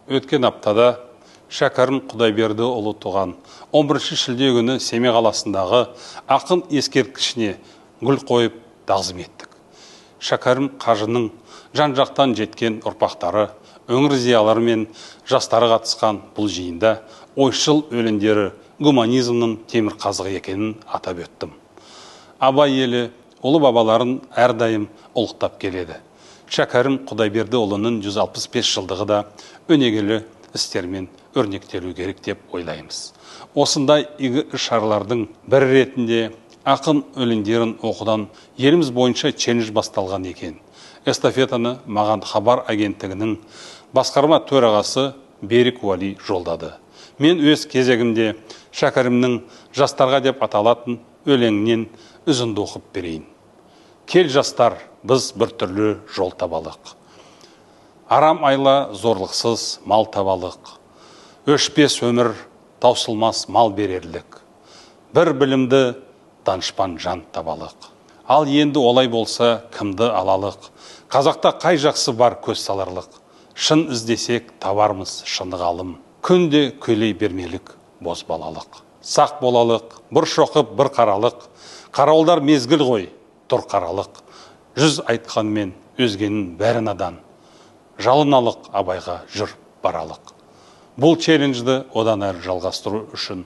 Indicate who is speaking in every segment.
Speaker 1: Өткен аптада Шәкәрім Құдайбердіұлы туған 11 шілде күні Семей қаласындағы ақын ескерткішіне гүл қойып тағзым еттік. Шәкәрім қажының жан-жақтан жеткен ұрпақтары, өңір зиялары мен жастары қатысқан бұл жиында ойшыл өлеңдері гуманизмнің темір қазығы екенін атап өттім. Абай елі ұлы бабаларын әрдайым ұлықтап келеді. Шәкәрім Құдайбердіұлының 165 жылдығы да өнегелі істермен өрнектелу керек деп ойлаймыз. Осындай игі іс-шаралардың бірі ретінде ақын өлеңдерін оқудан еліміз бойынша челлендж басталған екен. Эстафетаны маған Хабар агенттігінің басқарма төрағасы Берік Уали жолдады. Мен өз кезегімде Шәкәрімнің жастарға деп аталатын өлеңінен үзінді оқып берейін. Кел жастар, біз бір түрлі жол табалық. Арам айла зорлықсыз мал табалық. Өшпес өмір, таусылмас мал берерлік. Бір білімді данышпан жан табалық. Ал енді олай болса кімді алалық? Қазақта қай жақсы бар көз саларлық? Шын іздесек табармыз шыны ғалым. Күнде көйлей бермелік боз балалық. Сақ болалық, бір шоқып, бір қаралық. Қарауылдар мезгіл ғой, тұр қаралық. Жүз айтқанмен өзгенің бәрі надан. Жалыналық абайға жүр баралық. Бұл челленджді одан әрі жалғастыру үшін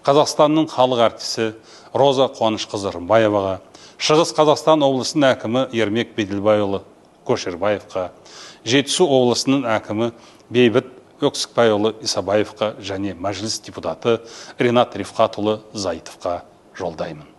Speaker 1: Қазақстанның халық артисі Роза Қуанышқызы Рымбаеваға, Шығыс Қазақстан облысының әкімі Ермек Беделбайұлы Көшербаевқа, Жетісу облысының әкімі Бейбіт Өксікбайұлы Исабаевқа және мәжіліс депутаты Ринат Рифқатұлы Зайтовқа жолдаймын.